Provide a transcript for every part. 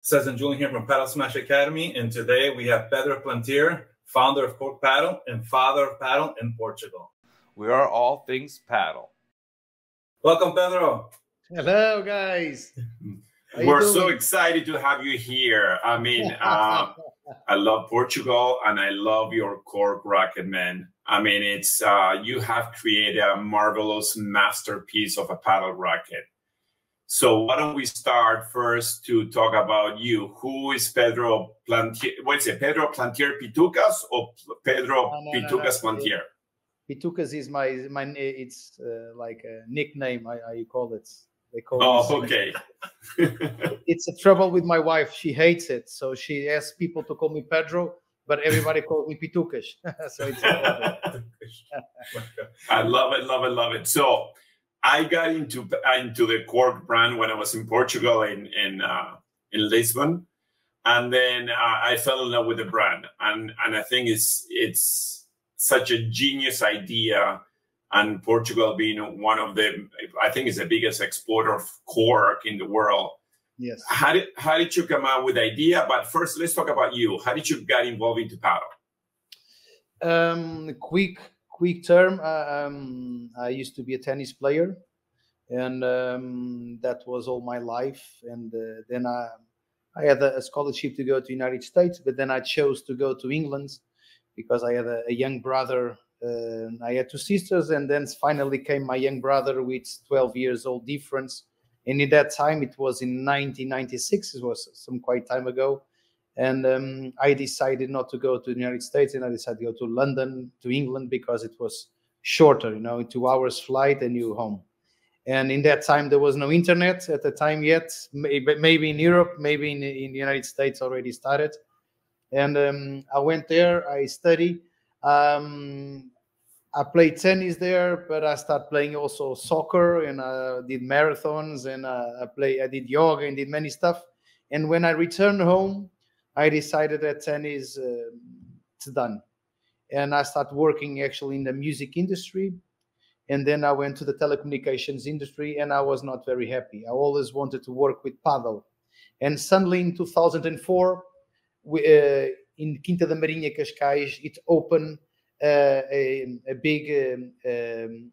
Cesc and Julian here from Padel Smash Academy, and today we have Pedro Plantier, founder of Cork Padel and father of Padel in Portugal. We are all things paddle. Welcome, Pedro. Hello, guys. We're so excited to have you here. I mean, I love Portugal and I love your Cork racket, man. I mean, it's you have created a marvelous masterpiece of a paddle racket. So why don't we start first to talk about you? Who is Pedro Plantier? What's it, Pedro Plantier Pitucas or Pedro Pitucas Plantier? Pitucas is my it's like a nickname. I call it. They call oh, okay. It's a trouble with my wife. She hates it, so she asks people to call me Pedro, but everybody calls me Pitucas. So it's I love it, love it, love it. So I got into the Cork brand when I was in Portugal in Lisbon, and then I fell in love with the brand, and I think it's such a genius idea. And Portugal being one of the, I think, is the biggest exporter of cork in the world. Yes. How did you come up with the idea? But first, let's talk about you. How did you get involved into paddle? Quick term. I used to be a tennis player, and that was all my life. And then I had a scholarship to go to the United States, but then I chose to go to England because I had a young brother. I had two sisters, and then finally came my young brother with 12 years old difference. And in that time, it was in 1996. It was some quite time ago. And I decided not to go to the United States, and I decided to go to London, to England, because it was shorter, 2 hours flight and you home. And in that time, there was no internet at the time yet. Maybe in Europe, maybe in the United States already started. And I went there, I studied. I played tennis there, but I started playing also soccer, and I did marathons, and I did yoga and did many stuff. And when I returned home, I decided that tennis it's done, and I started working actually in the music industry. And then I went to the telecommunications industry, and I was not very happy. I always wanted to work with paddle, and suddenly in 2004, in Quinta da Marinha, Cascais, it opened a big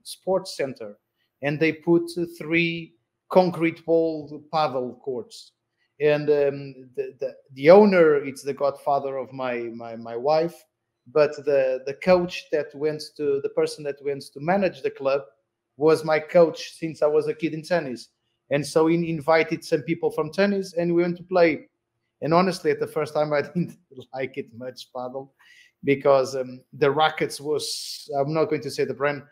sports center, and they put 3 concrete wall paddle courts. And the owner, it's the godfather of my wife, but the coach that the person that went to manage the club was my coach since I was a kid in tennis. And so he invited some people from tennis, and we went to play. And honestly, at the first time, I didn't like it much, paddle, because the rackets was, I'm not going to say the brand.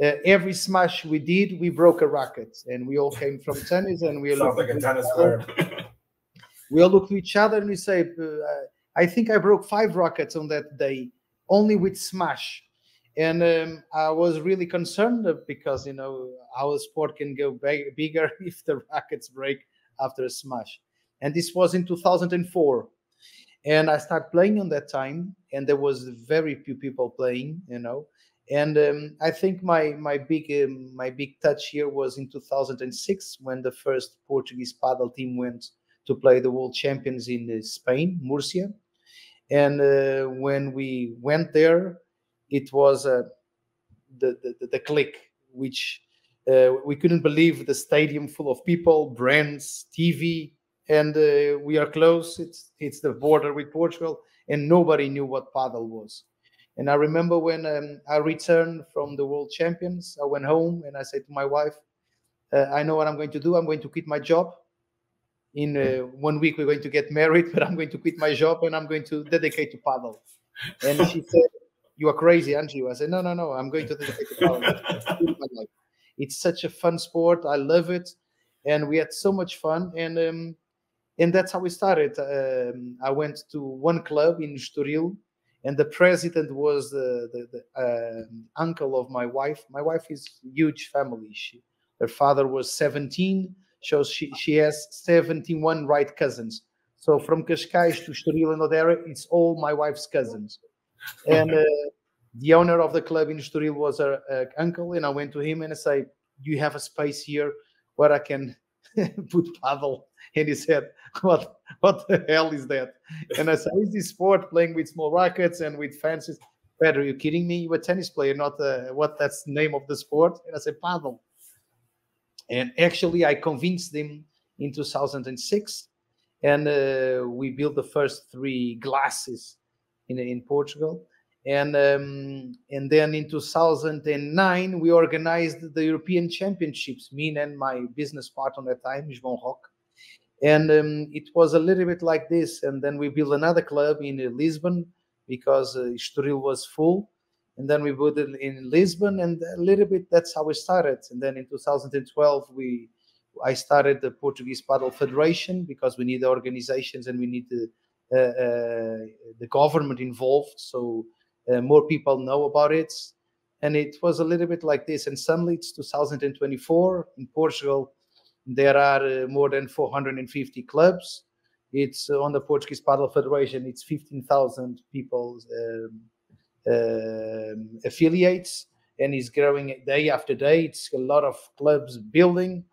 Every smash we did, we broke a racket, and we all came from tennis, and we sounds like a tennis player. We all looked to each other and we say, I think I broke 5 rackets on that day, only with smash. And I was really concerned because, our sport can go bigger if the rackets break after a smash. And this was in 2004. And I started playing on that time, and there was very few people playing, And I think my big touch here was in 2006 when the first Portuguese padel team went to play the world champions in Spain, Murcia. And when we went there, it was the click, which we couldn't believe. The stadium full of people, brands, TV. And we are close. It's the border with Portugal, and nobody knew what padel was. And I remember when I returned from the world champions, I went home and I said to my wife, I know what I'm going to do. I'm going to quit my job. In 1 week, we're going to get married, but I'm going to quit my job and I'm going to dedicate to padel. And she said, you are crazy, aren't you? I said, no, I'm going to dedicate to padel. It's such a fun sport. I love it. And we had so much fun. And that's how we started. I went to one club in Estoril, and the president was the uncle of my wife. My wife is a huge family. Her father was 17, so she has 71 right cousins. So from Cascais to Estoril and Odera, it's all my wife's cousins. And the owner of the club in Estoril was her uncle, and I went to him and I said, "You have a space here where I can put paddle And he said, what the hell is that? And I said, is this sport playing with small rackets and with fences? Pedro, are you kidding me? You're a tennis player, not that's the name of the sport. And I said, paddle. And actually, I convinced him in 2006, and we built the first 3 glasses in Portugal. And then in 2009, we organized the European Championships, me and my business partner at that time, João Roque. And it was a little bit like this. And then we built another club in Lisbon because Estoril was full. And then we built it in Lisbon, and a little bit, that's how we started. And then in 2012, I started the Portuguese Padel Federation because we need the organizations and we need the government involved, so more people know about it. And it was a little bit like this. And suddenly it's 2024 in Portugal. There are more than 450 clubs. It's on the Portuguese Padel Federation. It's 15,000 people affiliates, and is growing day after day. It's a lot of clubs building.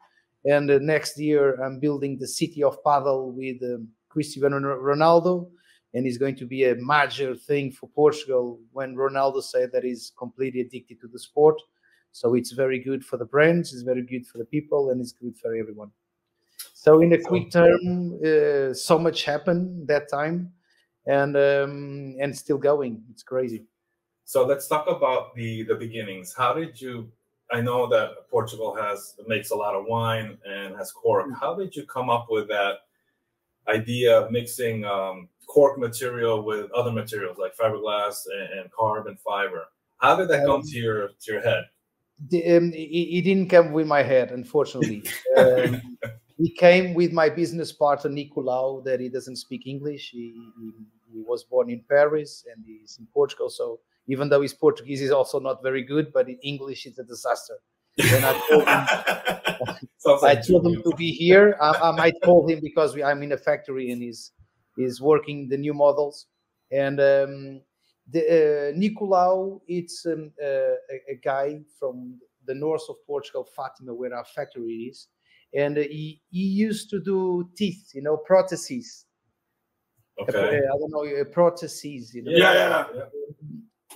And next year I'm building the city of Padel with Cristiano Ronaldo, and it's going to be a major thing for Portugal when Ronaldo said that he's completely addicted to the sport. So it's very good for the brands, it's very good for the people, and it's good for everyone. So in a quick term, so much happened that time, and still going. It's crazy. So let's talk about the beginnings. How did you? I know that Portugal makes a lot of wine and has cork. How did you come up with that idea of mixing cork material with other materials like fiberglass and carbon fiber? How did that come to your head? It didn't come with my head, unfortunately. It came with my business partner Nicolau, that he doesn't speak English. He was born in Paris and he's in Portugal, so even though he's Portuguese, he's also not very good, but in English, it's a disaster. And I told him to be here. I might call him because I'm in a factory and he's working the new models. And Nicolau, it's a guy from the north of Portugal, Fatima, where our factory is. And he used to do teeth, prostheses. Okay. I don't know, prostheses. Yeah.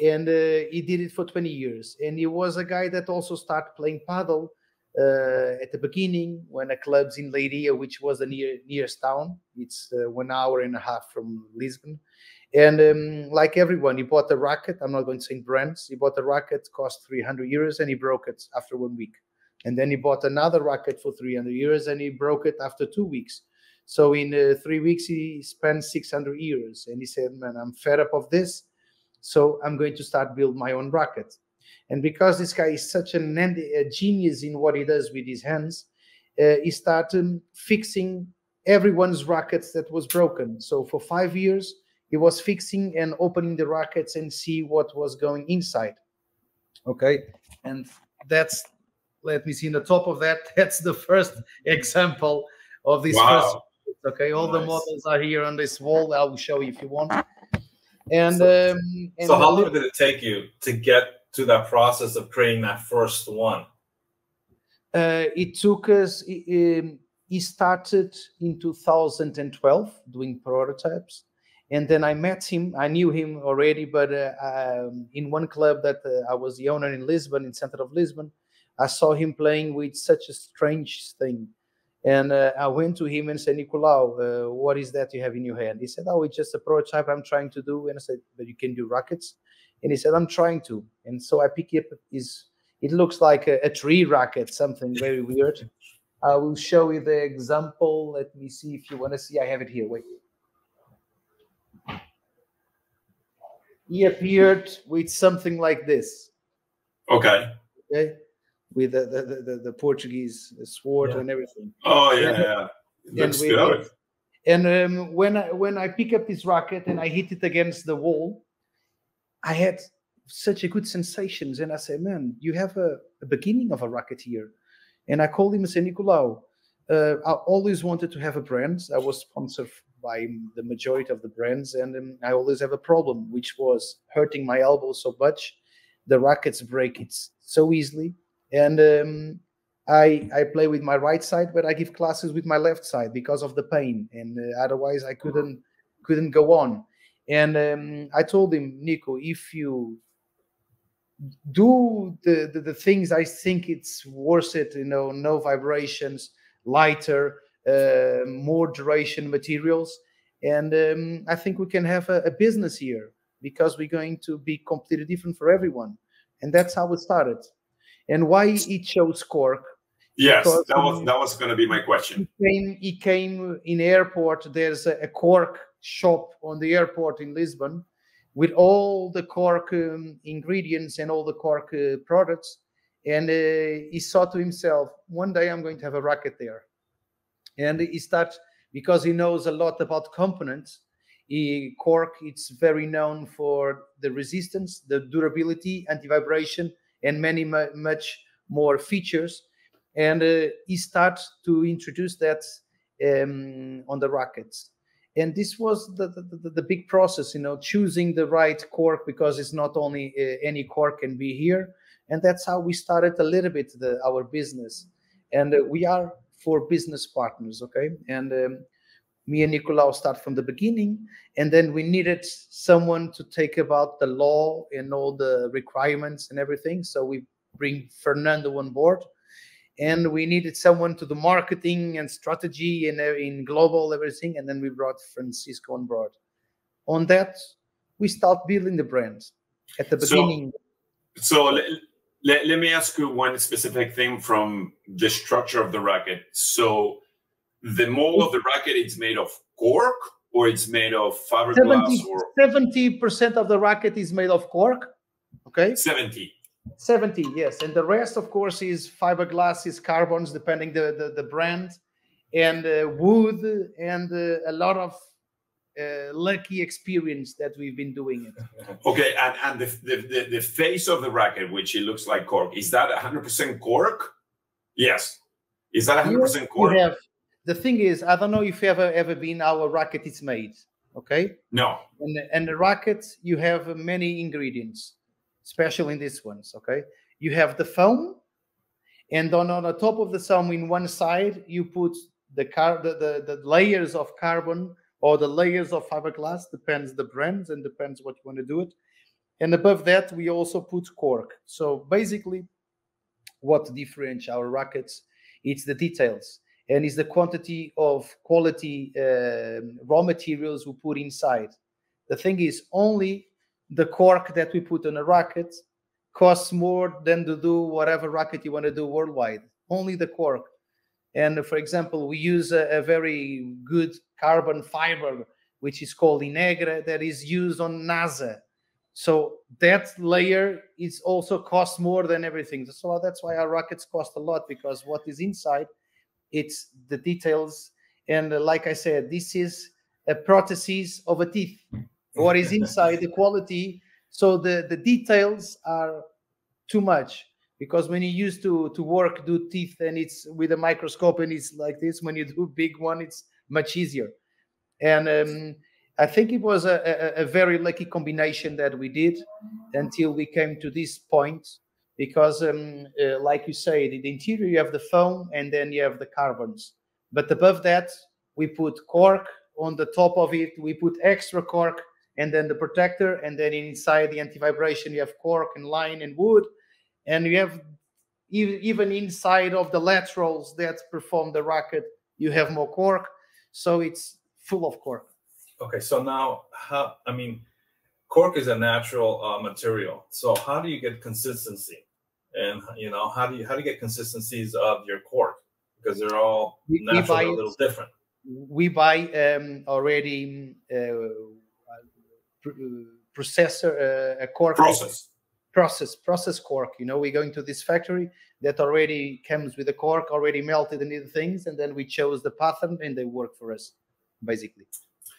And he did it for 20 years. And he was a guy that also started playing paddle at the beginning when a club's in Leiria, which was the nearest town. It's 1 hour and a half from Lisbon. And like everyone, he bought a racket. I'm not going to say brands. He bought a racket, cost 300 euros, and he broke it after 1 week. And then he bought another racket for 300 euros, and he broke it after 2 weeks. So in 3 weeks, he spent 600 euros. And he said, man, I'm fed up of this. So I'm going to start build my own racket. And because this guy is such a genius in what he does with his hands, he started fixing everyone's rackets that was broken. So for 5 years, he was fixing and opening the rackets and see what was going inside. Okay. And that's, let me see, in the top of that, that's the first example of this. Wow. First. Okay. All the models are here on this wall. I will show you if you want. And so how long did it take you to get to that process of creating that first one? It took us, he started in 2012 doing prototypes. And then I met him. I knew him already, but in one club that I was the owner in Lisbon, in center of Lisbon, I saw him playing with such a strange thing. And I went to him and said, Nicolau, what is that you have in your hand? He said, oh, it's just a prototype I'm trying to do. And I said, but you can do rackets? And he said, I'm trying to. And so I pick up it looks like a tree racket, something very weird. I will show you the example. Let me see if you want to see. I have it here. Wait. He appeared with something like this. Okay. With the Portuguese sword and everything. Oh yeah. It looks good. And when I pick up this racket and I hit it against the wall, I had such a good sensations. And I said, man, you have a beginning of a racket here. And I called him and said, Nicolau, I always wanted to have a brand. I was sponsored by the majority of the brands, and I always have a problem, which was hurting my elbow so much. The rackets break it so easily. And I play with my right side, but I give classes with my left side because of the pain, and otherwise I couldn't go on. And I told him, Nico, if you do the things I think it's worth it, no vibrations, lighter, more duration materials, and I think we can have a business here, because we're going to be completely different for everyone. And that's how it started. And why it chose Cork? Yes, because that was going to be my question. He came in airport. There's a Cork shop on the airport in Lisbon with all the Cork ingredients and all the Cork products. And he thought to himself, one day I'm going to have a racket there. And he started, because he knows a lot about components. Cork, it's very known for the resistance, the durability, anti-vibration, and much more features. And he starts to introduce that on the rackets. And this was the big process, choosing the right cork, because it's not only any cork can be here. And that's how we started a little bit our business. And we are for business partners, okay? And me and Nicolau start from the beginning, and then we needed someone to take about the law and all the requirements and everything. So we bring Fernando on board. And we needed someone to the marketing and strategy and in global everything. And then we brought Francisco on board. On that, we start building the brand at the beginning. So let me ask you one specific thing from the structure of the racket. So the mold of the racket is made of cork, or it's made of fiberglass? 70% of the racket is made of cork. Okay. 70, yes, and the rest, of course, is fiberglass, is carbons, depending the brand, and wood, and a lot of lucky experience that we've been doing it. Okay, and the face of the racket, which it looks like cork, is that 100% cork? Yes. Is that 100% cork? The thing is, I don't know if you've ever been our racket is made. Okay. No. And the racket, you have many ingredients, especially in these ones, okay? You have the foam, and on the top of the foam, in one side, you put the layers of carbon or the layers of fiberglass, depends the brands and depends what you want to do it. And above that, we also put cork. So basically, what differentiates our rackets, it's the details, and it's the quantity of quality raw materials we put inside. The thing is, only the cork that we put on a racket costs more than to do whatever racket you want to do worldwide. Only the cork. And for example, we use a very good carbon fiber, which is called Inegra, that is used on NASA. So that layer is also costs more than everything. So that's why our rackets cost a lot, because what is inside, it's the details. And like I said, this is a prosthesis of a teeth. What is inside, the quality. So the details are too much, because when you used to do teeth, and it's with a microscope and it's like this, when you do big one, it's much easier. And I think it was a very lucky combination that we did until we came to this point, because like you say, the interior, you have the foam and then you have the carbons. But above that, we put cork. On the top of it, we put extra cork, and then the protector, and then inside the anti-vibration, you have cork and line and wood, and you have even inside of the laterals that perform the racket, you have more cork, so it's full of cork. Okay, so now, cork is a natural material. So how do you get consistency, and how do you get consistencies of your cork, because they're all naturally a little different? We buy already. Process cork. We go into this factory that already comes with the cork already melted and other things, and then we chose the pattern and they work for us, basically.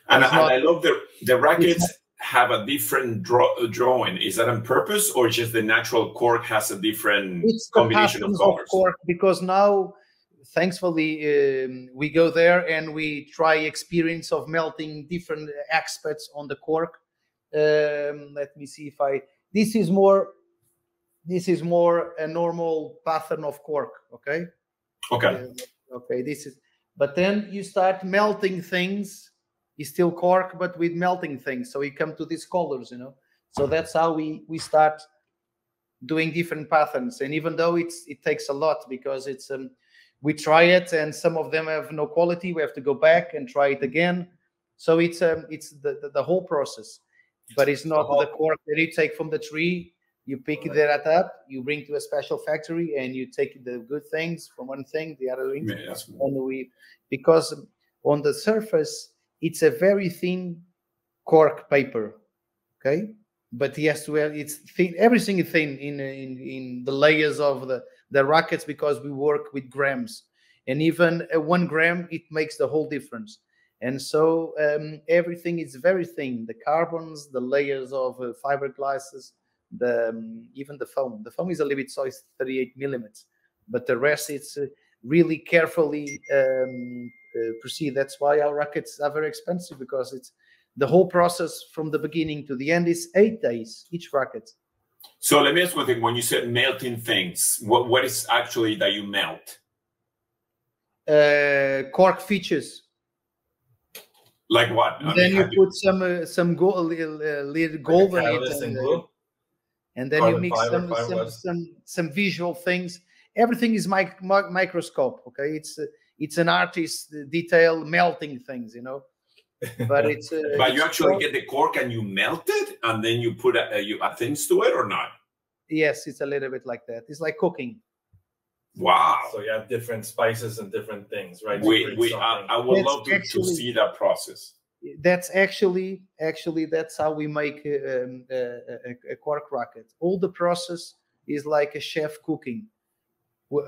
And I love the rackets have a different drawing. Is that on purpose, or just the natural cork has a different combination of colors? Cork, because now, thankfully, we go there and we try experience of melting different aspects on the cork. Let me see if this is more a normal pattern of cork. Okay, Okay. Okay, this is. But then you start melting things. It's still cork, but with melting things. So you come to these colors, you know. So that's how we start doing different patterns. And even though it takes a lot, because it's we try it and some of them have no quality, we have to go back and try it again. So it's the whole process. But it's not the cork that you take from the tree. You pick that up, you bring to a special factory, and you take the good things from one thing, the other thing. Yeah, And because on the surface, it's a very thin cork paper, okay? But yes, well, it's thin. Everything is thin in the layers of the rackets, because we work with grams, and even 1 gram, it makes the whole difference. And so everything is very thin. The carbons, the layers of fiberglasses, even the foam. The foam is a little bit, so it's 38 millimeters, but the rest it's really carefully proceed. That's why our rackets are very expensive, because it's the whole process from the beginning to the end is 8 days each racket. So let me ask one thing. When you said melting things, what is actually that you melt? Cork features. Like what? And then you put some gold, little gold in it, and then you mix some visual things. Everything is microscope. Okay, it's an artist detail melting things, you know. But it's but you actually get the cork and you melt it, and then you put you add things to it, or not? Yes, it's a little bit like that. It's like cooking. Wow. So you have different spices and different things, right? I would love to see that process. That's actually that's how we make a cork racket. All the process is like a chef cooking.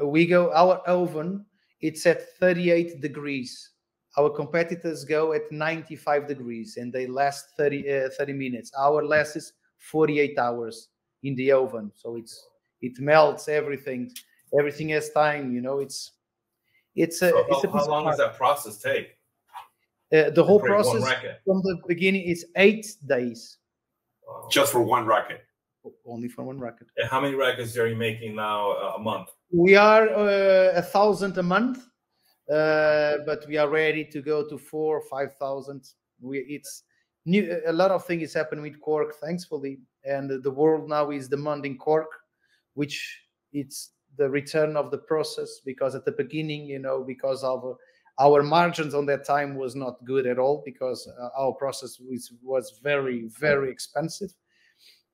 We go, our oven, it's at 38 degrees. Our competitors go at 95 degrees, and they last 30 minutes. Our lasts 48 hours in the oven. So it melts everything. Everything has time, you know. How long does that process take? The whole process from the beginning is 8 days. Wow. Just for one racket? Only for one racket. And how many rackets are you making now a month? We are 1,000 a month, but we are ready to go to 4,000 or 5,000. It's new. A lot of things is happening with cork, thankfully, and the world now is demanding cork, which it's the return of the process, because at the beginning, you know, because of our margins on that time was not good at all, because our process was very, very expensive.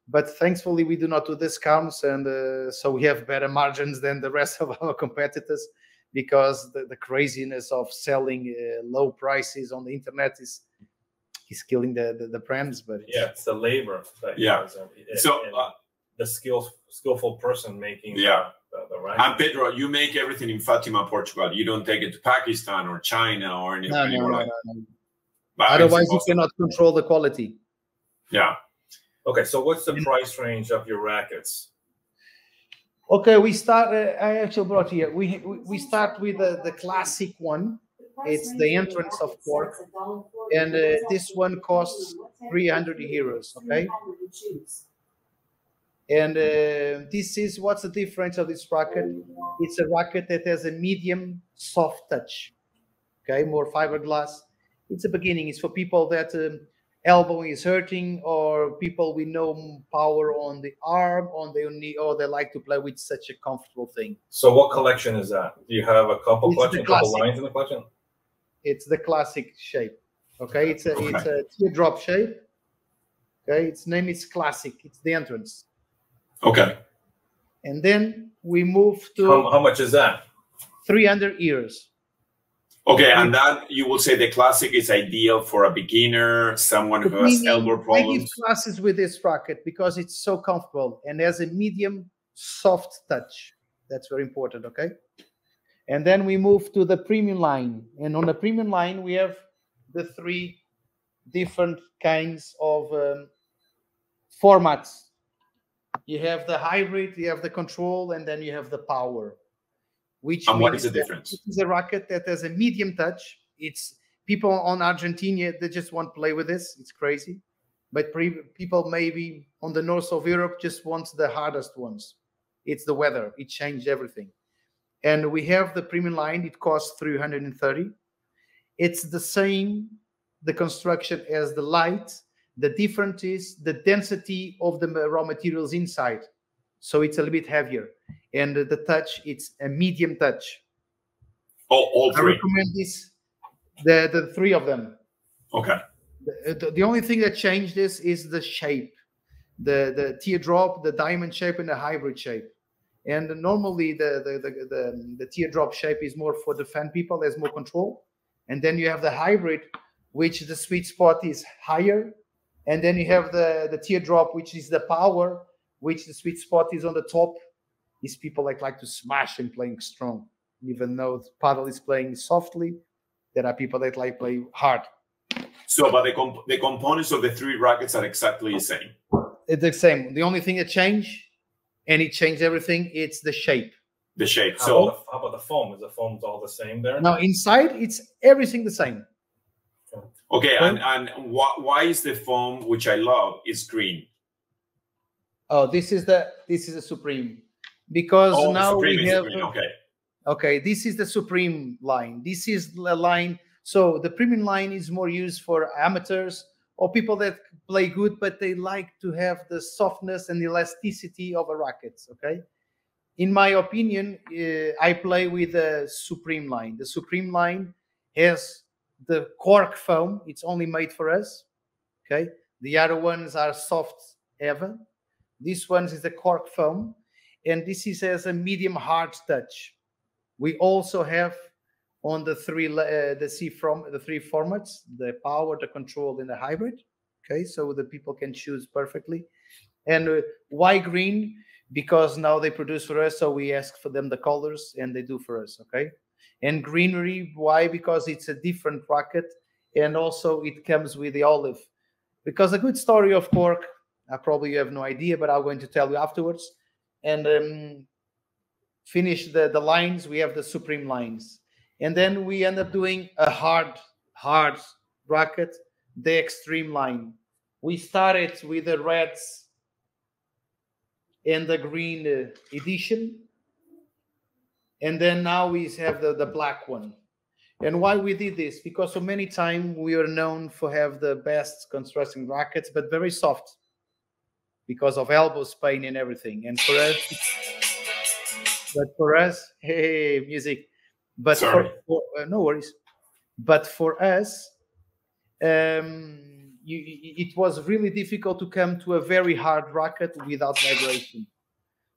But thankfully, we do not do discounts, and so we have better margins than the rest of our competitors, because the craziness of selling low prices on the internet is killing the brands. But yeah, it's the labor. The skillful person making. Yeah. The right. And Pedro, you make everything in Fatima, Portugal. You don't take it to Pakistan or China or anywhere. No. Otherwise, you cannot control the quality. Yeah. Okay, so what's the price range of your rackets? Okay, we start. I actually brought here. We start with the classic one. It's the entrance of cork, and this one costs 300 euros. Okay. And this is what's the difference of this racket. It's a racket that has a medium soft touch. Okay, more fiberglass. It's a beginning. It's for people that elbow is hurting, or people with no power on the arm, on their knee, or they like to play with such a comfortable thing. So what collection is that? Do you have a couple lines in the collection? It's the classic shape. Okay, it's a teardrop shape. Okay, its name is classic. It's the entrance. Okay. And then we move to how much is that? 300 euros. Okay, and that you will say the classic is ideal for a beginner, someone who has elbow problems. I give classes with this racket because it's so comfortable and has a medium soft touch. That's very important, okay? And then we move to the premium line. And on the premium line, we have the 3 different kinds of formats. You have the hybrid, you have the control, and then you have the power. And what is the difference? It is a racket that has a medium touch. It's people on Argentina, they just want to play with this. It's crazy. But people maybe on the north of Europe just want the hardest ones. It's the weather. It changed everything. And we have the premium line. It costs 330. It's the same, the construction as the light. The difference is the density of the raw materials inside. So it's a little bit heavier. And the touch, it's a medium touch. All three. I recommend this, the three of them. Okay. The only thing that changed this is the shape, the teardrop, the diamond shape, and the hybrid shape. And normally the teardrop shape is more for the fan people, there's more control. And then you have the hybrid, which the sweet spot is higher. And then you have the teardrop, which is the power, which the sweet spot is on the top. These people like to smash and playing strong. Even though paddle is playing softly, there are people that like play hard. So, but the components of the three rackets are exactly the same. It's the same. The only thing that changed, and it changed everything, it's the shape. The shape. How about the foam? Is the foam all the same there? Now inside, it's everything the same. Okay, and why is the foam, which I love, is green? Oh, this is the Supreme, because now we have. Okay, this is the Supreme line. This is the line. So the premium line is more used for amateurs or people that play good, but they like to have the softness and the elasticity of a racket. Okay. In my opinion, I play with the Supreme line. The Supreme line has the cork foam. It's only made for us. Okay. The other ones are soft ever. This one is the cork foam. And this is as a medium hard touch. We also have on the three formats, the power, the control, and the hybrid. Okay, so the people can choose perfectly. And why green? Because now they produce for us, so we ask for them the colors, and they do for us. Okay, and greenery. Why? Because it's a different racket, and also it comes with the olive. Because a good story of Cork, probably you have no idea, but I'm going to tell you afterwards. And finish the lines. We have the Supreme lines, and then we end up doing a hard racket, the Extreme line. We started with the reds and the green edition, and then now we have the black one. And why we did this? Because so many times we are known for have the best construction rackets, but very soft because of elbow pain and everything. And for us, hey, music. But no worries. But for us, it was really difficult to come to a very hard racket without vibration.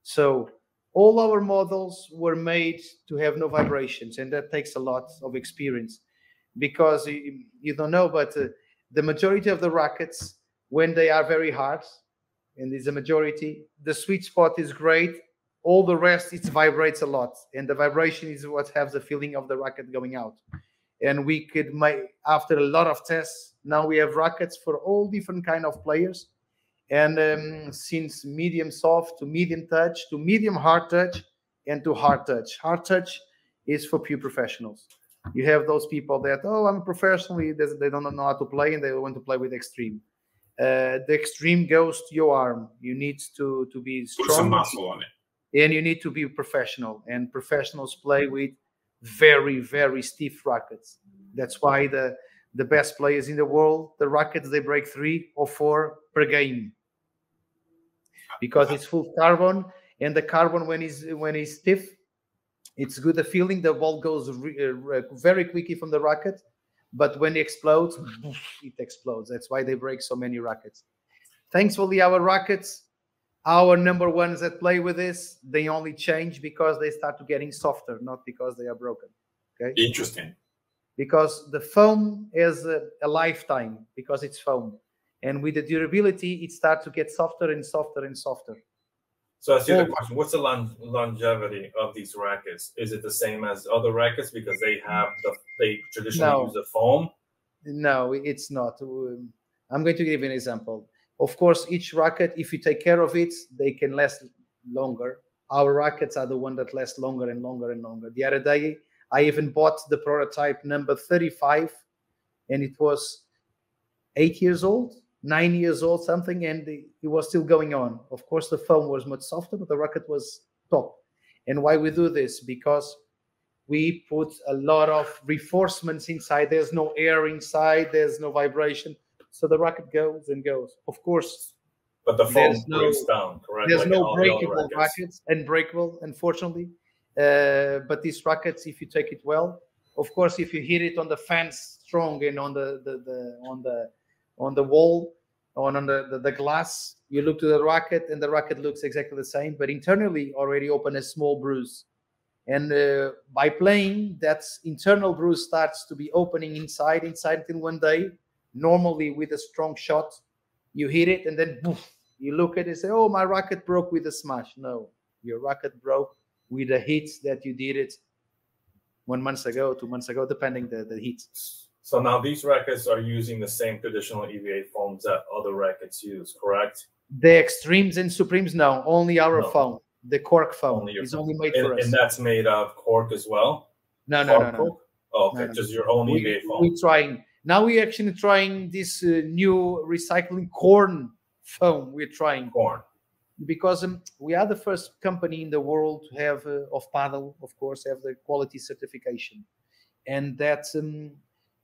So all our models were made to have no vibrations, and that takes a lot of experience. Because you don't know, but the majority of the rackets, when they are very hard, and there's a majority, the sweet spot is great. All the rest, it vibrates a lot. And the vibration is what has the feeling of the racket going out. And we could make, after a lot of tests, now we have rackets for all different kind of players. And since medium soft to medium touch, to medium hard touch, and to hard touch. Hard touch is for pure professionals. You have those people that, oh, I'm a professional, they don't know how to play, and they want to play with extreme. The extreme goes to your arm. You need to be strong. Put some muscle on it. And you need to be professional. And professionals play with very, very stiff rackets. That's why the best players in the world, the rackets, they break 3 or 4 per game. Because it's full carbon, and the carbon, when it's stiff, it's good a feeling. The ball goes very quickly from the racket. But when it explodes, it explodes. That's why they break so many rackets. Thankfully, our rackets, our number ones that play with this, they only change because they start to getting softer, not because they are broken. Okay. Interesting. Because the foam has a lifetime, because it's foam. And with the durability, it starts to get softer and softer and softer. So I see the question, what's the longevity of these rackets? Is it the same as other rackets because they traditionally use the foam? No, it's not. I'm going to give you an example. Of course, each racket, if you take care of it, they can last longer. Our rackets are the one that last longer and longer and longer. The other day, I even bought the prototype number 35, and it was 8 years old, 9 years old, something, and it was still going on. Of course, the foam was much softer, but the racket was top. And why we do this? Because we put a lot of reinforcements inside. There's no air inside. There's no vibration. So the racket goes and goes. Of course, but the foam breaks down, correct? There's like no breakable rackets, unbreakable, unfortunately. But these rackets, if you take it well, of course, if you hit it on the fence strong and on the wall, on the glass, you look to the racket and the racket looks exactly the same, but internally already open a small bruise. And by playing, that internal bruise starts to be opening inside until one day, normally with a strong shot, you hit it and then poof, you look at it and say, oh, my racket broke with a smash. No, your racket broke with a hit that you did it 1 month ago, 2 months ago, depending the heat. So now these rackets are using the same traditional EVA foams that other rackets use, correct? The extremes and supremes, no, only our foam. The cork foam is only made for us. And that's made of cork as well? No. Oh, okay, just your own EVA foam. We're trying. Now we're actually trying this new recycling corn foam. We're trying. Corn. Because we are the first company in the world to have, of paddle, of course, have the quality certification. And that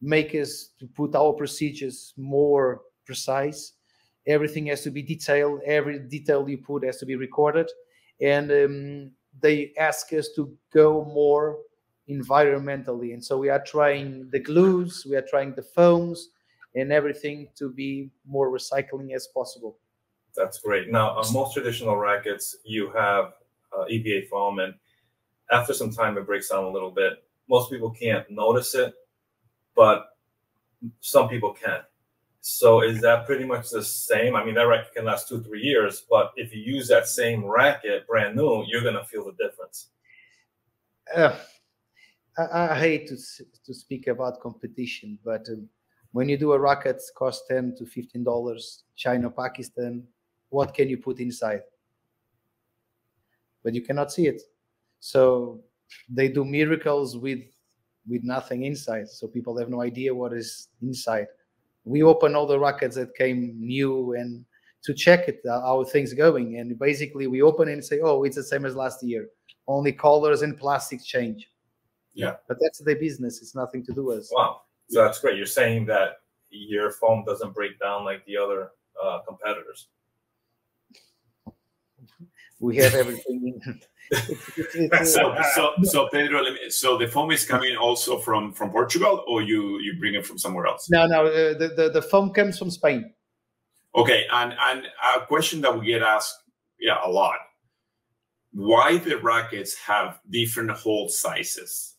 make us to put our procedures more precise. Everything has to be detailed. Every detail you put has to be recorded. And they ask us to go more environmentally. And so we are trying the glues, we are trying the foams and everything to be more recycling as possible. That's great. Now, on most traditional rackets, you have EVA foam, and after some time, it breaks down a little bit. Most people can't notice it, but some people can. So is that pretty much the same? I mean, that racket can last 2-3 years, but if you use that same racket brand new, you're going to feel the difference. I hate to speak about competition, but when you do a racket cost $10 to $15, China, Pakistan, what can you put inside? But you cannot see it. So they do miracles with nothing inside. So people have no idea what is inside. We open all the rackets that came new and to check it, how things going. And basically we open it and say, oh, it's the same as last year. Only colors and plastics change. Yeah. But that's their business. It's nothing to do with us. Wow. So that's great. You're saying that your foam doesn't break down like the other competitors. We have everything. So Pedro, so the foam is coming also from Portugal, or you bring it from somewhere else? No. The foam comes from Spain. Okay, and a question that we get asked, a lot: why the rackets have different hole sizes?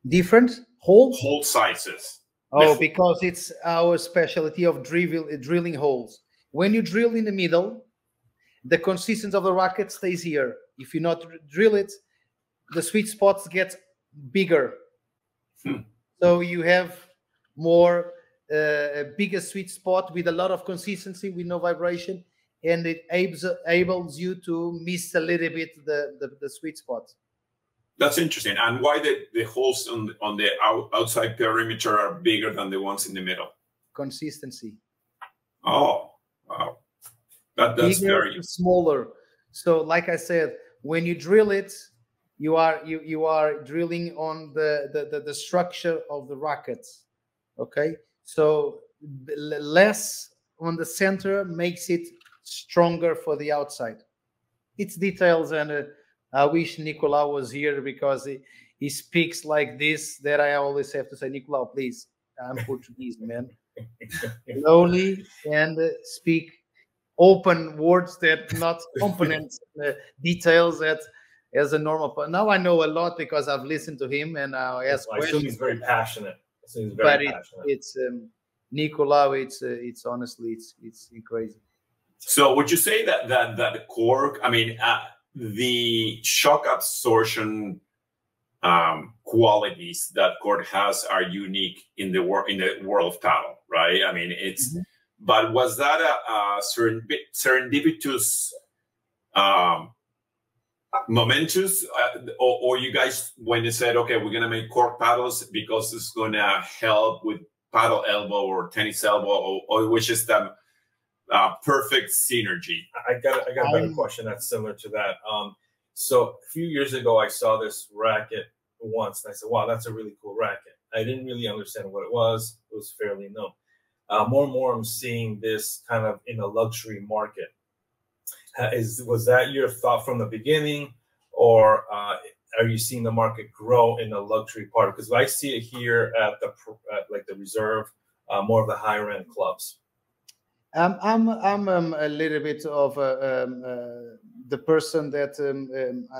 Different holes? Hole sizes. Oh, because it's our specialty of drilling holes. When you drill in the middle, the consistency of the racket stays here. If you not drill it, the sweet spots get bigger. So you have more a bigger sweet spot with a lot of consistency, with no vibration, and it enables you to miss a little bit the sweet spot. That's interesting. And why the holes on the outside perimeter are bigger than the ones in the middle? Consistency. Oh, wow. That's bigger, very smaller. So like I said, when you drill it, you are drilling on the structure of the rackets. Okay, so less on the center makes it stronger for the outside. It's details, and I wish Nicolau was here because he speaks like this that I always have to say, Nicolau, please, I'm Portuguese, man. Slowly and speak open words that not components, details that as a normal. But now I know a lot because I've listened to him and I ask questions. I assume he's very passionate. It's Nicolau. It's honestly it's crazy. So would you say that the cork? I mean, the shock absorption qualities that cork has are unique in the world of paddle, right? I mean, it's. Mm-hmm. But was that a serendipitous, momentous, or you guys, when you said, okay, we're going to make cork paddles because it's going to help with paddle elbow or tennis elbow, or which is the perfect synergy? I got a better question that's similar to that. So a few years ago, I saw this racket once, and I said, wow, that's a really cool racket. I didn't really understand what it was. It was fairly known. More and more, I'm seeing this kind of in a luxury market. Was that your thought from the beginning, or are you seeing the market grow in the luxury part? Because I see it here at the Reserve, more of the higher end clubs. I'm a little bit of the person that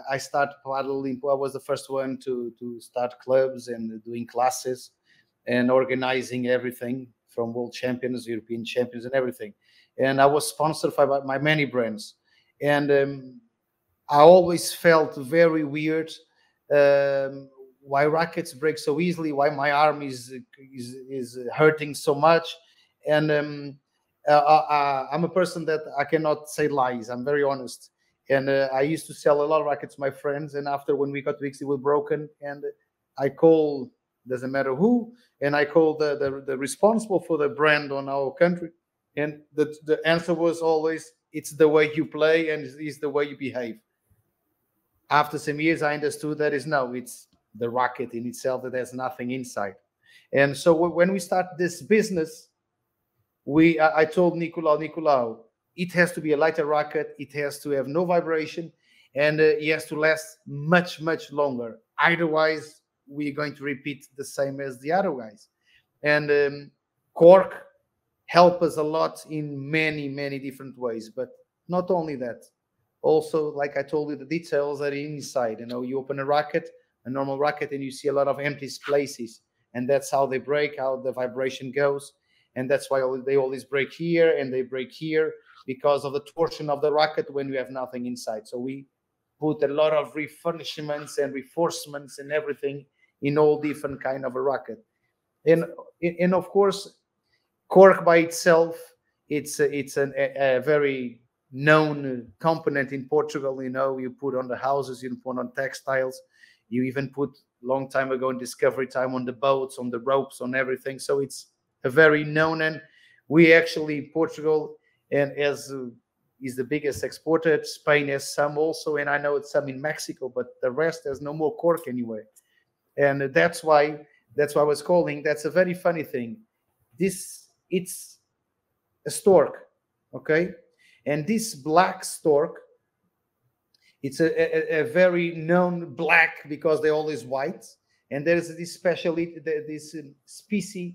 I started paddling. I was the first one to start clubs and doing classes and organizing everything from world champions, European champions, and everything. And I was sponsored by many brands. And I always felt very weird why rackets break so easily, why my arm is hurting so much. And I'm a person that I cannot say lies. I'm very honest. And I used to sell a lot of rackets to my friends. And after when we got weeks, they were broken. And I call, doesn't matter who, and I call the responsible for the brand on our country. And the answer was always, it's the way you play and it's the way you behave. After some years, I understood that it's the racket in itself, that there's nothing inside. And so when we start this business, I told Nicolau, it has to be a lighter racket. It has to have no vibration, and it has to last much, much longer. Otherwise, we're going to repeat the same as the other guys. And Cork help us a lot in many, many different ways. But not only that, also, like I told you, the details are inside. You open a racket, a normal racket, and you see a lot of empty places. And that's how they break, how the vibration goes. And that's why they always break here and they break here, because of the torsion of the racket when you have nothing inside. So we put a lot of refurbishments and reinforcements and everything in all different kind of a racket. And of course, Cork by itself, it's a very known component in Portugal. You put on the houses, you put on textiles, you even put long time ago in Discovery Time on the boats, on the ropes, on everything. So it's a very known, and we actually, Portugal, and as is the biggest exporter. Spain has some also, and I know it's some in Mexico, but the rest there's no more Cork anywhere. And that's why I was calling. That's a very funny thing. It's a stork, okay? And this black stork, it's a very known black because they're always white. And there is this this species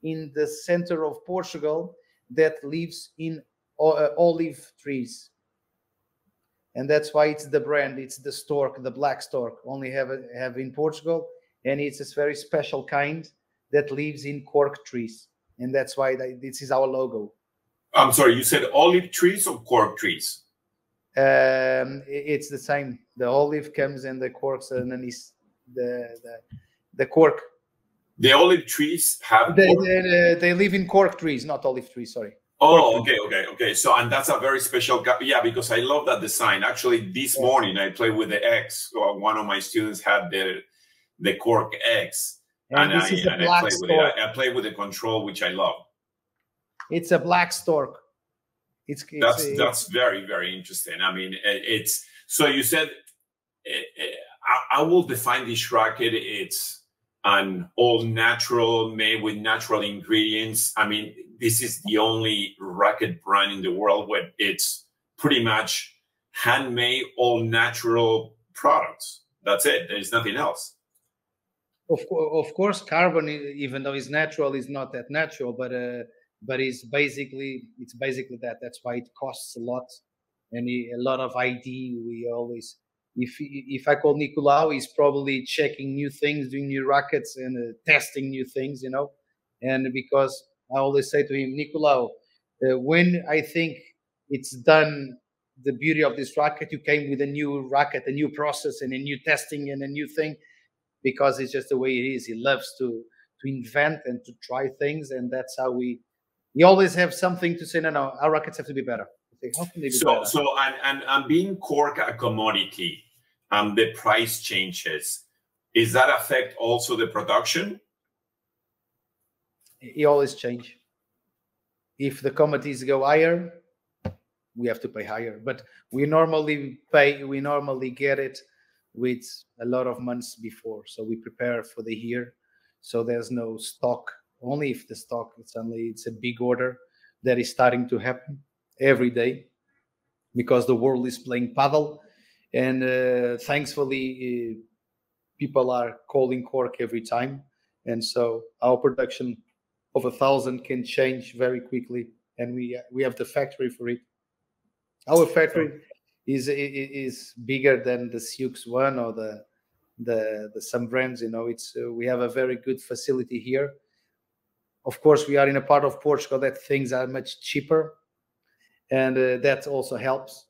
in the center of Portugal that lives in olive trees. And that's why it's the brand. It's the stork, the black stork. Only have in Portugal. And it's a very special kind that lives in cork trees. And that's why this is our logo. I'm sorry, you said olive trees or cork trees? It's the same. The olive comes and the corks underneath the cork. The olive trees have they live in cork trees, not olive trees. Sorry. Oh, okay. So, and that's a very special, yeah, because I love that design. Actually, this morning I played with the eggs. One of my students had the cork eggs, and I played with it. I played with the control, which I love. It's a black stork. That's very, very interesting. I mean, it's so you said I will define this racket. It's an all natural, made with natural ingredients. I mean, this is the only racket brand in the world where it's pretty much handmade, all natural products. That's it. There's nothing else. Of course, carbon, even though it's natural, is not that natural, but it's basically that. That's why it costs a lot, and a lot of ID. We always, if I call Nicolau, he's probably checking new things, doing new rackets, and testing new things, And because I always say to him, Nicolau, when I think it's done, the beauty of this racket, you came with a new racket, a new process, and a new testing, and a new thing, because it's just the way it is. He loves to invent and to try things, and that's how we always have something to say. No, our rackets have to be better. How can they be better? So and being cork a commodity, the price changes. Does that affect also the production? It always change. If the commodities go higher, we have to pay higher. But we normally get it with a lot of months before, so we prepare for the year. So there's no stock. Only if the stock it's a big order that is starting to happen every day, because the world is playing paddle, and thankfully people are calling Cork every time, and so our production of 1,000 can change very quickly, and we have the factory for it. Our factory is bigger than the Sioux one or the some brands. It's we have a very good facility here. Of course, we are in a part of Portugal that things are much cheaper, and that also helps,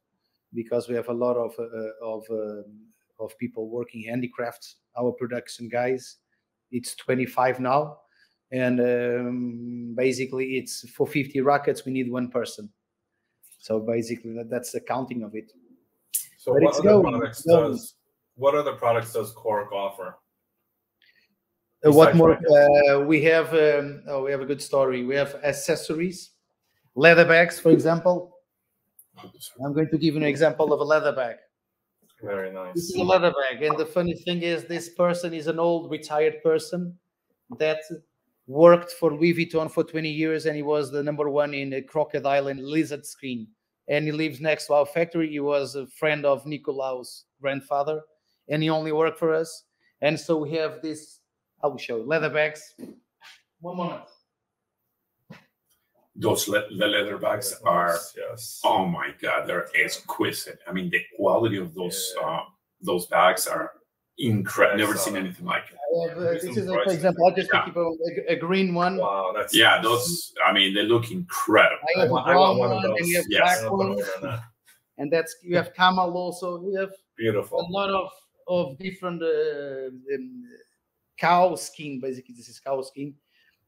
because we have a lot of people working handicrafts. Our production guys, it's 25 now, and basically it's for 50 rackets we need one person. So basically that's the counting of it. So what other products does Cork offer? What more? We have a good story. We have accessories, leather bags, for example. I'm going to give you an example of a leather bag. Very nice. This is a leather bag, and the funny thing is, this person is an old retired person that worked for Louis Vuitton for 20 years, and he was the #1 in a crocodile and lizard skin. And he lives next to our factory. He was a friend of Nicolaus' grandfather, and he only worked for us. And so we have this. I will show you leather bags. One moment. Those the leather bags are, oh my God, they're exquisite. I mean, the quality of those bags are incredible. Never seen anything like it. This is, for example, I'll just keep a green one. Wow, that's those. I mean, they look incredible. I have a brown one, and you have black one, and that's you have camel also. You have beautiful. A lot of different cow skin. Basically, this is cow skin.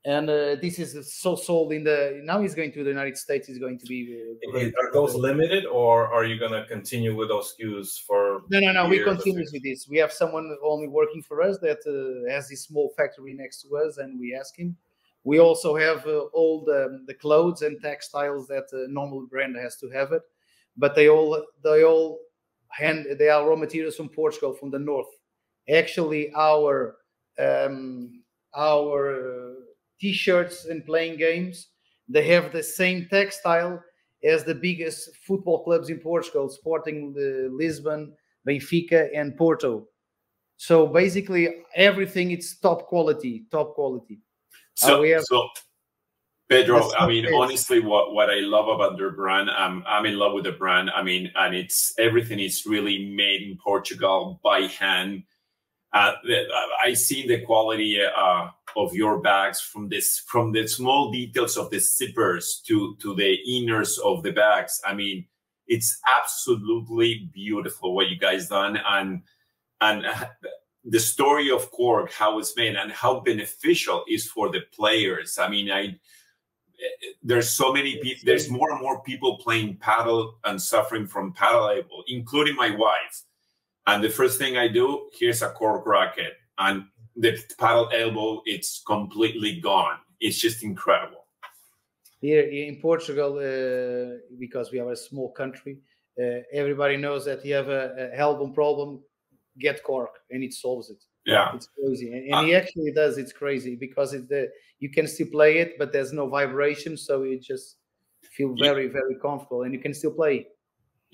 And this is so sold in now he's going to the United States. He's going to be. Are those limited, or are you going to continue with those SKUs for? No. We continue with this. We have someone only working for us that has this small factory next to us, and we ask him. We also have all the clothes and textiles that a normal brand has to have it, but they are raw materials from Portugal, from the north. Actually, our T-shirts and playing games, they have the same textile as the biggest football clubs in Portugal, Sporting Lisbon, Benfica, and Porto. So basically, everything is top quality. So Pedro, I mean, honestly, what I love about their brand, I'm in love with the brand. I mean, and everything is really made in Portugal by hand. I see the quality of your bags from the small details of the zippers to the inners of the bags. I mean, it's absolutely beautiful what you guys done, and the story of Cork, how it's made and how beneficial is for the players. I mean, there's so many people. There's more and more people playing paddle and suffering from paddle elbow, including my wife. And the first thing I do, here's a Cork racket, and the paddle elbow, it's completely gone. It's just incredible. Here in Portugal, because we are a small country, everybody knows that you have a elbow problem, get Cork, and it solves it. Yeah, it's crazy, and he actually does. It's crazy because you can still play it, but there's no vibration, so you just feel very, very comfortable, and you can still play.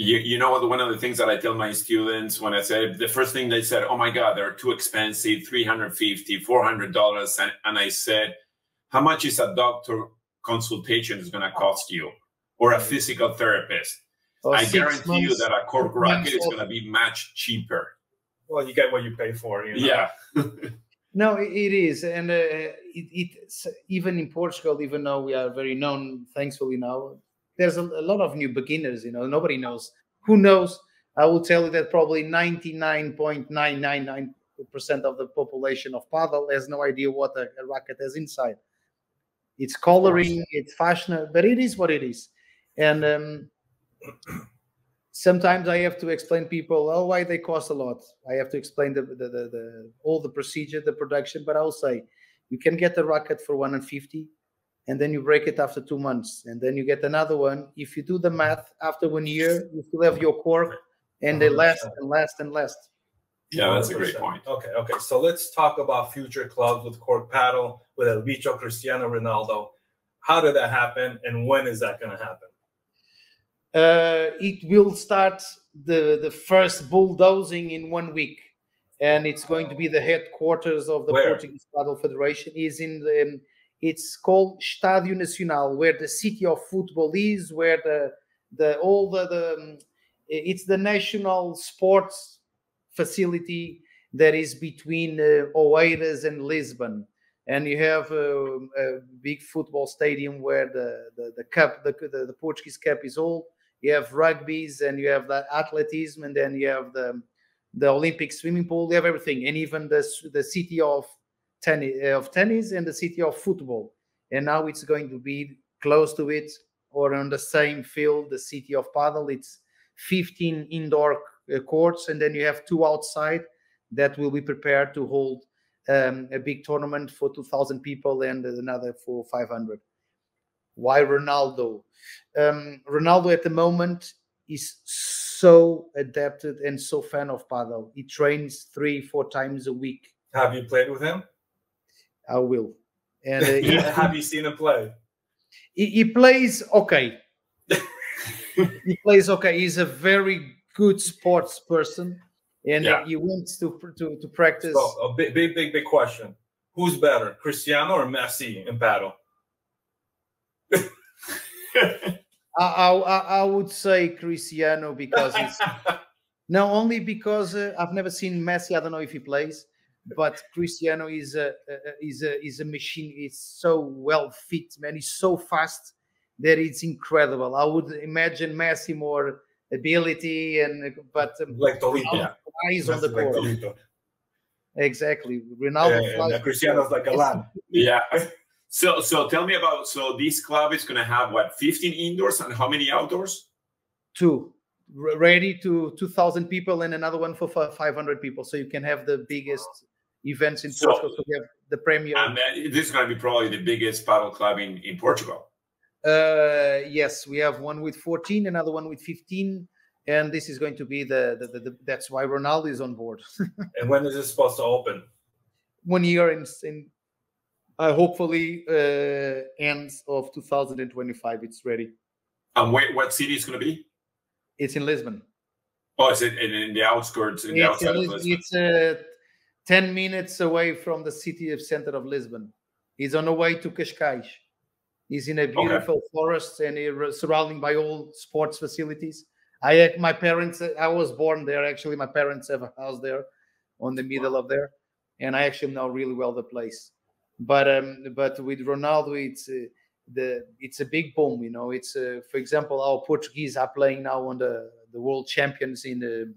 You know what? One of the things that I tell my students when I say the first thing they said, "Oh my God, they're too expensive, $350, $400," and I said, "How much is a doctor consultation is going to cost you, or a physical therapist?" I guarantee you that a Cork racket is going to be much cheaper. Well, you get what you pay for. Yeah. No, it is, and it's even in Portugal, even though we are very known, thankfully now. There's a lot of new beginners, nobody knows. Who knows? I will tell you that probably 99.999% of the population of paddle has no idea what a racket has inside. It's coloring, it's fashionable, but it is what it is. And sometimes I have to explain people, why they cost a lot. I have to explain all the procedure, the production, but I'll say you can get a racket for $150 and then you break it after 2 months, and then you get another one. If you do the math, after 1 year, you still have your cork, and they last and last and last. Yeah, that's a great point. Okay. So let's talk about future clubs with Cork Padel, with El Bicho, Cristiano Ronaldo. How did that happen, and when is that going to happen? It will start the first bulldozing in 1 week, and it's going to be the headquarters of the Portuguese Padel Federation. Is in the it's called Estádio Nacional, where the city of football is, where it's the national sports facility that is between Oeiras and Lisbon, and you have a big football stadium where the cup, the Portuguese Cup is all. You have rugbies, and you have the athleticism, and then you have the Olympic swimming pool. You have everything, and even the city of tennis and the city of football. And now it's going to be close to it, or on the same field, the city of Padel. It's 15 indoor courts, and then you have 2 outside that will be prepared to hold a big tournament for 2,000 people and another for 500. Why Ronaldo? Ronaldo at the moment is so adapted and so fan of Padel. He trains 3-4 times a week. Have you played with him? I will. And have you seen him play? He plays okay. He plays okay. He's a very good sports person, and he went to practice. So a big question: who's better, Cristiano or Messi in paddle? I would say Cristiano, because it's not only because I've never seen Messi. I don't know if he plays, but Cristiano is a machine. He's so well fit, man. He's so fast that it's incredible. I would imagine Messi more ability, but like Tolito, eyes on the court. Like exactly. Ronaldo flies. And Cristiano's like a lamb. Yeah. So tell me about, this club is going to have what, 15 indoors and how many outdoors? 2. Ready to 2,000 people, and another one for 500 people. So you can have the biggest events in Portugal. So we have the Premier. And this is going to be probably the biggest paddle club in Portugal. Yes, we have one with 14, another one with 15. And this is going to be that's why Ronaldo is on board. And when is this supposed to open? 1 year in hopefully ends of 2025. It's ready. And what city is going to be? It's in Lisbon. Oh, is it in the outskirts? In the outside of Lisbon? It's 10 minutes away from the city center of Lisbon. He's on the way to Cascais. He's in a beautiful forest, and he's surrounded by all sports facilities. My parents, I was born there. Actually, my parents have a house there on the middle of there, and I actually know really well the place. But with Ronaldo, it's a big boom. You know, it's for example, our Portuguese are playing now on the world champions in the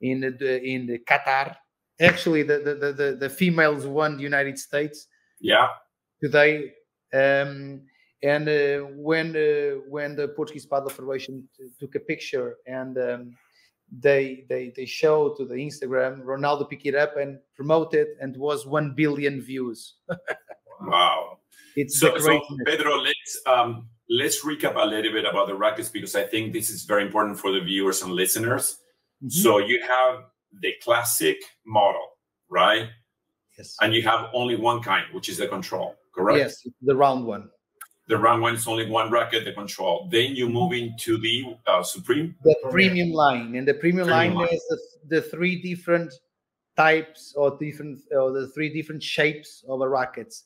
Qatar. Actually, the females won the United States. Yeah. Today, and when the Portuguese Padel Federation took a picture, and they showed to the Instagram, Ronaldo picked it up and promoted, and it was 1 billion views. Wow! It's so Pedro, let's recap a little bit about the rackets, because I think this is very important for the viewers and listeners. Mm-hmm. So you have the classic model, right? Yes. And you have only one kind, which is the control, correct? Yes, the round one. The round one is only one racket, the control. Then you move into the Supreme. The premium line. And the premium line has the 3 different types or the 3 different shapes of a rackets.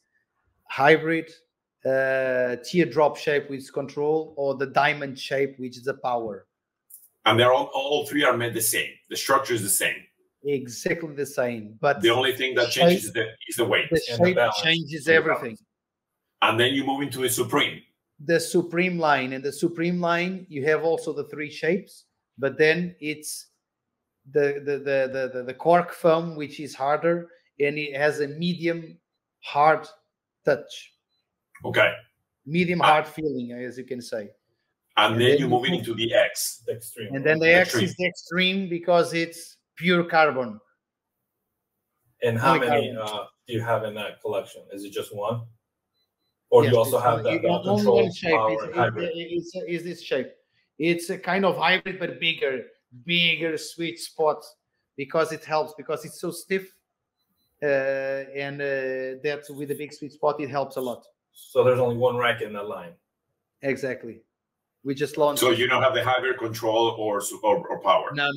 Hybrid, teardrop shape, which is control, or the diamond shape, which is the power. And they're all 3 are made the same. The structure is the same. Exactly the same. But the only thing that changes is the weight. The shape changes everything. And then you move into the Supreme. The Supreme line. And the Supreme line, you have also the 3 shapes, but then it's the cork foam, which is harder, and it has a medium hard touch. Okay. Medium hard feeling, as you can say. And then you move into the X. The extreme. And then the X is the extreme, because it's pure carbon. And how many do you have in that collection? Is it just one? Or Yes, you also it's have that only control one shape. power hybrid. It's this shape. It's a kind of hybrid, but bigger sweet spot, because it helps, because it's so stiff, and that with a big sweet spot, it helps a lot. So there's only one racket in that line. Exactly. We just launched. So you don't have the hybrid control or power. No.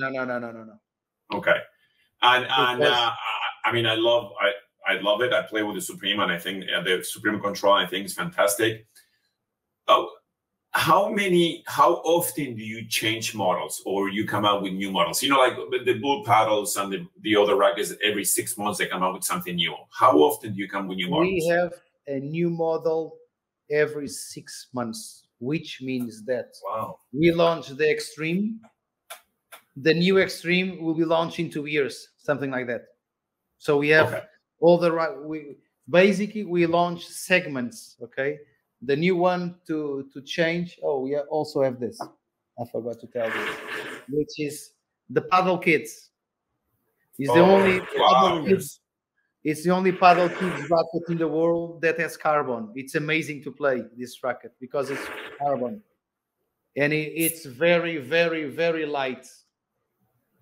Okay. And I mean, I love it. I play with the Supreme, and I think the Supreme control, I think, is fantastic. How often do you change models, or you come out with new models? You know, like the bull paddles and the other rackets, every 6 months they come out with something new. How often do you come with new models? We have a new model every 6 months, which means that we launch the Extreme. The new Extreme will be launched in 2 years, something like that. So we have all the we launch segments. Okay. The new one to change. Oh, we also have this. I forgot to tell you, which is the paddle kits. It's the only paddle kids. It's the only paddle kids racket in the world that has carbon. It's amazing to play this racket because it's carbon, and it's very, very, very light.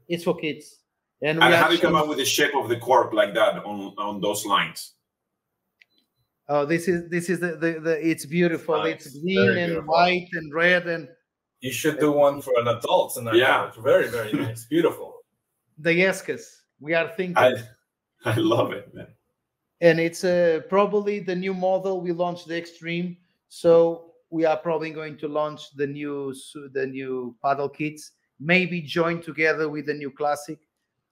It's for kids. And how do you come up with the shape of the cork like that on those lines? Oh, this is the it's beautiful. Nice. It's green and white and red, and you should do one for an adult. And it's very, very nice, beautiful. They ask us. We are thinking. I love it, man. And it's probably the new model. We launched the Extreme, so we are probably going to launch the new paddle kits. Maybe join together with the new Classic.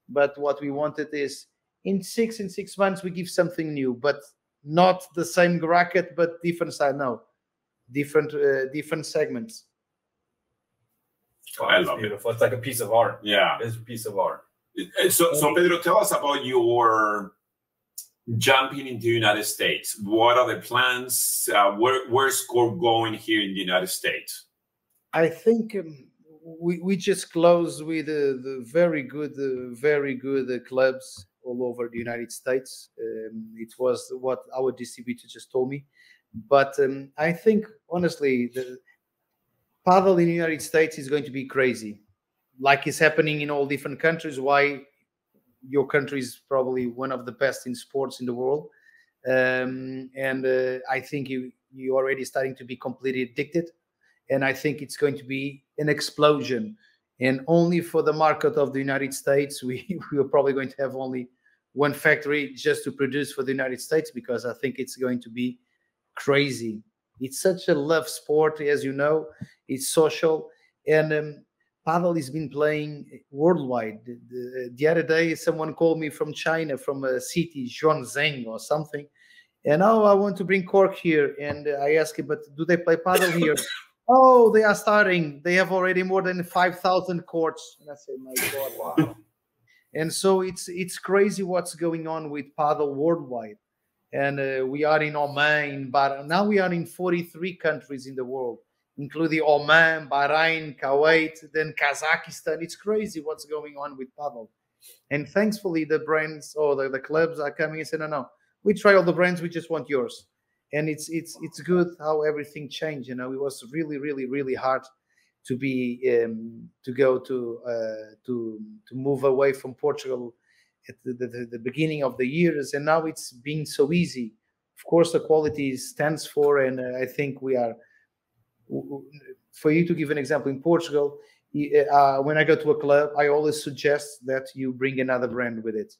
But what we wanted is in 6 months we give something new, but not the same racket, but different side. No, different segments. Oh, I love beautiful. It's like a piece of art. Yeah, it's a piece of art. So Pedro, tell us about your jumping into the United States. What are the plans? Where's Cork going here in the United States? I think we just closed with the very good clubs all over the United States. It was what our distributor just told me. But I think, honestly, the paddle in the United States is going to be crazy. Like it's happening in all different countries. Why your country is probably one of the best in sports in the world. I think you already starting to be completely addicted. And I think it's going to be an explosion. And only for the market of the United States, we are probably going to have only one factory just to produce for the United States, because I think it's going to be crazy. It's such a love sport, as you know. It's social. And paddle has been playing worldwide. The other day, someone called me from China, from a city, Zhongzheng or something. And I want to bring Cork here. And I asked him, but do they play paddle here? Oh, they are starting. They have already more than 5,000 courts. And I said, my God, wow. And so it's crazy what's going on with paddle worldwide. And we are in Oman, but now we are in 43 countries in the world, including Oman, Bahrain, Kuwait, then Kazakhstan. It's crazy what's going on with paddle. And thankfully, the brands or the clubs are coming and saying, no, we try all the brands. We just want yours. And it's good how everything changed. You know, it was really, really, really hard to be to go to move away from Portugal at the beginning of the years, and now it's being so easy. Of course, the quality stands for, and I think we are. For you to give an example, in Portugal, when I go to a club, I always suggest that you bring another brand with it.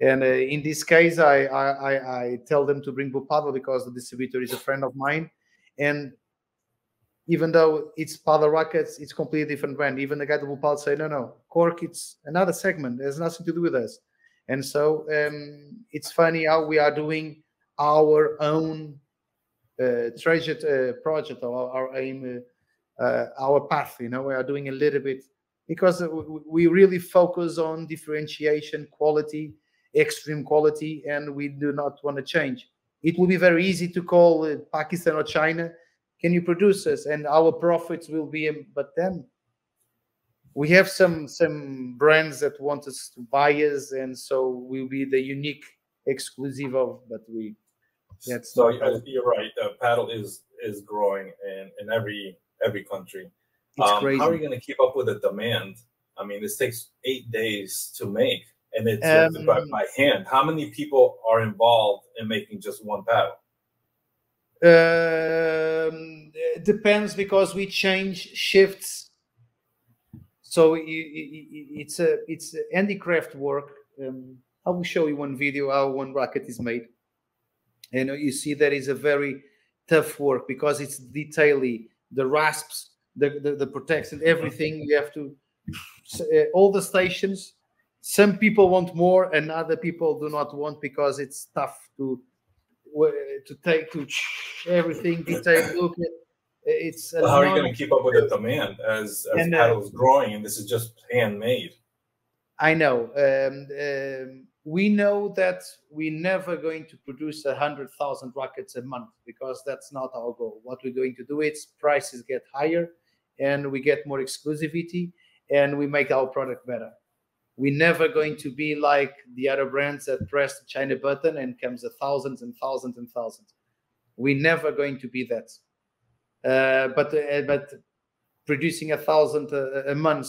And in this case, I tell them to bring Paddle because the distributor is a friend of mine. And even though it's paddle rackets, it's completely different brand. Even the guy at Paddle say, no, Cork, it's another segment. There's nothing to do with us. And so it's funny how we are doing our own treasured project, or our aim, our path. You know, we are doing a little bit because we really focus on differentiation, quality, extreme quality, and we do not want to change. It will be very easy to call Pakistan or China, can you produce us? And our profits will be, but then we have some brands that want us to buy us, and so we'll be the unique exclusive of, but So you're right. Paddle is growing in every country. It's crazy. How are you going to keep up with the demand? I mean, this takes 8 days to make, and it's by hand. How many people are involved in making just one paddle? It depends, because we change shifts. So it's a handicraft work. I will show you one video how one racket is made, and you see that is a very tough work, because it's detailing the rasps, the protection, everything. You have to all the stations. Some people want more, and other people do not want, because it's tough to take to everything detail. Look at it's. How are you going to keep up with the demand as paddle is growing, and this is just handmade? I know. We know that we're never going to produce 100,000 rackets a month, because that's not our goal. What we're going to do is prices get higher, and we get more exclusivity, and we make our product better. We're never going to be like the other brands that press the China button and comes thousands and thousands and thousands. We're never going to be that. But producing 1,000 a month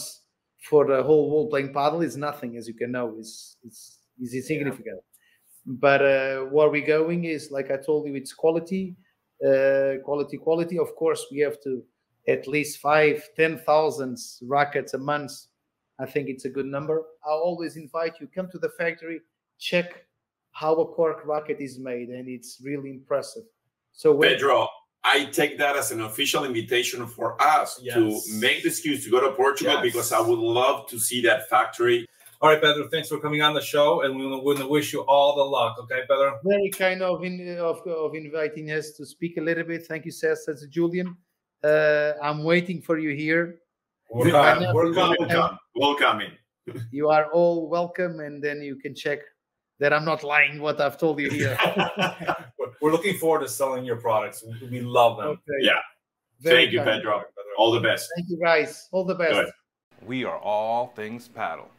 for the whole world playing paddle is nothing, as you can know. Is insignificant. Yeah. But where we're going is, like I told you, it's quality, quality. Of course, we have to at least 5,000-10,000 rackets a month. I think it's a good number. I'll always invite you, come to the factory, check how a cork racket is made, and it's really impressive. So Pedro, I take that as an official invitation for us to make the excuse to go to Portugal, because I would love to see that factory. All right, Pedro, thanks for coming on the show, and we want to wish you all the luck. Okay, Pedro? Very kind of inviting us to speak a little bit. Thank you, Cesc and Julian. I'm waiting for you here. We're coming. You are all welcome, and then you can check that I'm not lying what I've told you here. We're looking forward to selling your products. We love them. Okay. Yeah. Thank you, Pedro. All the best. Thank you, guys. All the best. We are all things paddle.